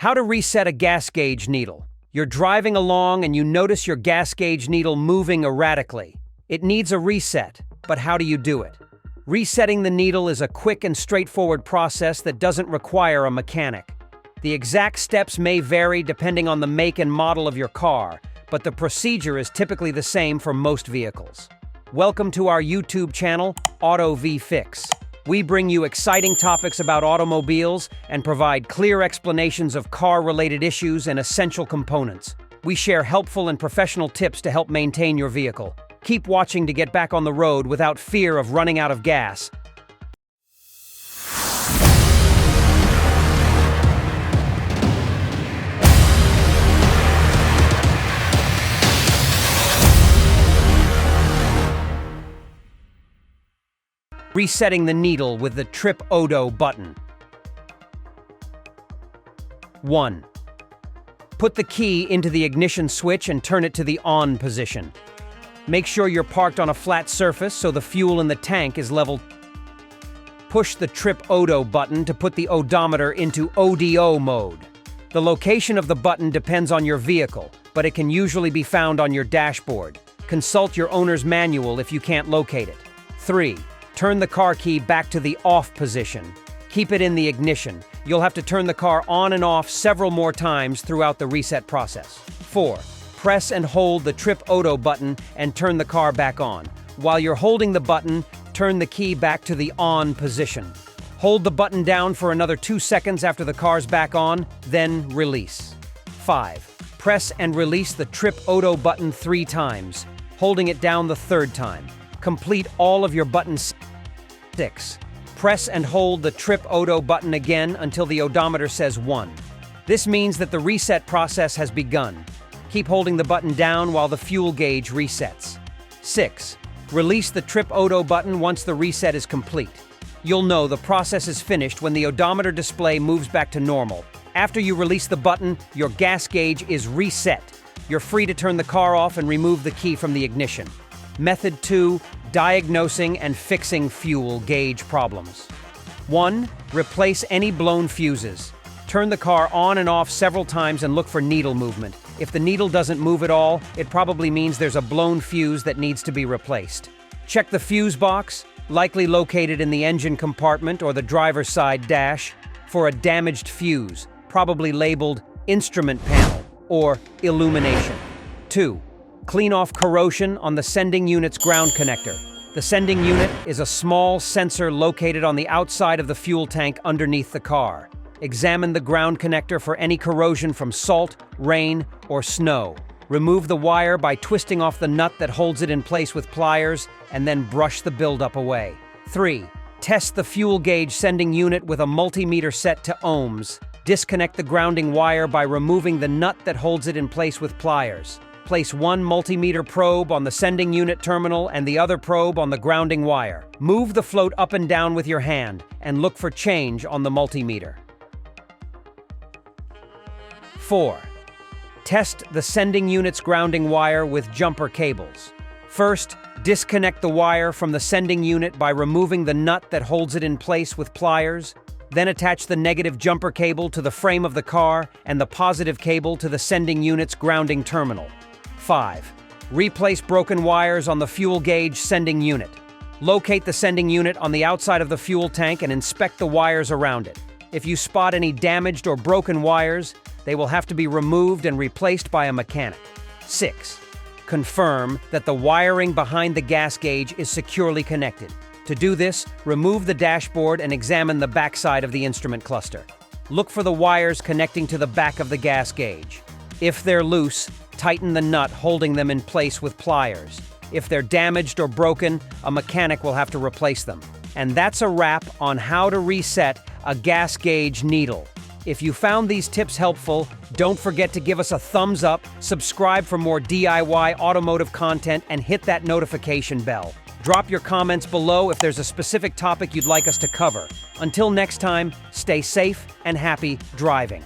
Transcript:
How to reset a gas gauge needle. You're driving along and you notice your gas gauge needle moving erratically. It needs a reset, but how do you do it? Resetting the needle is a quick and straightforward process that doesn't require a mechanic. The exact steps may vary depending on the make and model of your car, but the procedure is typically the same for most vehicles. Welcome to our YouTube channel, Auto V Fix. We bring you exciting topics about automobiles and provide clear explanations of car-related issues and essential components. We share helpful and professional tips to help maintain your vehicle. Keep watching to get back on the road without fear of running out of gas. Resetting the needle with the Trip Odo button. 1. Put the key into the ignition switch and turn it to the on position. Make sure you're parked on a flat surface so the fuel in the tank is level. Push the Trip Odo button to put the odometer into ODO mode. The location of the button depends on your vehicle, but it can usually be found on your dashboard. Consult your owner's manual if you can't locate it. 3. Turn the car key back to the off position. Keep it in the ignition. You'll have to turn the car on and off several more times throughout the reset process. 4. Press and hold the Trip Odo button and turn the car back on. While you're holding the button, turn the key back to the on position. Hold the button down for another 2 seconds after the car's back on, then release. 5. Press and release the Trip Odo button 3 times, holding it down the 3rd time. Complete all of your buttons. 6. Press and hold the Trip Odo button again until the odometer says 1. This means that the reset process has begun. Keep holding the button down while the fuel gauge resets. 6. Release the Trip Odo button once the reset is complete. You'll know the process is finished when the odometer display moves back to normal. After you release the button, your gas gauge is reset. You're free to turn the car off and remove the key from the ignition. Method 2. Diagnosing and fixing fuel gauge problems. 1. Replace any blown fuses. Turn the car on and off several times and look for needle movement. If the needle doesn't move at all, it probably means there's a blown fuse that needs to be replaced. Check the fuse box, likely located in the engine compartment or the driver's side dash, for a damaged fuse, probably labeled instrument panel or illumination. 2. Clean off corrosion on the sending unit's ground connector. The sending unit is a small sensor located on the outside of the fuel tank underneath the car. Examine the ground connector for any corrosion from salt, rain, or snow. Remove the wire by twisting off the nut that holds it in place with pliers, and then brush the buildup away. 3. Test the fuel gauge sending unit with a multimeter set to ohms. Disconnect the grounding wire by removing the nut that holds it in place with pliers. Place one multimeter probe on the sending unit terminal and the other probe on the grounding wire. Move the float up and down with your hand and look for change on the multimeter. 4. Test the sending unit's grounding wire with jumper cables. First, disconnect the wire from the sending unit by removing the nut that holds it in place with pliers. Then attach the negative jumper cable to the frame of the car and the positive cable to the sending unit's grounding terminal. 5. Replace broken wires on the fuel gauge sending unit. Locate the sending unit on the outside of the fuel tank and inspect the wires around it. If you spot any damaged or broken wires, they will have to be removed and replaced by a mechanic. 6. Confirm that the wiring behind the gas gauge is securely connected. To do this, remove the dashboard and examine the backside of the instrument cluster. Look for the wires connecting to the back of the gas gauge. If they're loose, tighten the nut holding them in place with pliers. If they're damaged or broken, a mechanic will have to replace them. And that's a wrap on how to reset a gas gauge needle. If you found these tips helpful, don't forget to give us a thumbs up, subscribe for more DIY automotive content, and hit that notification bell. Drop your comments below if there's a specific topic you'd like us to cover. Until next time, stay safe and happy driving.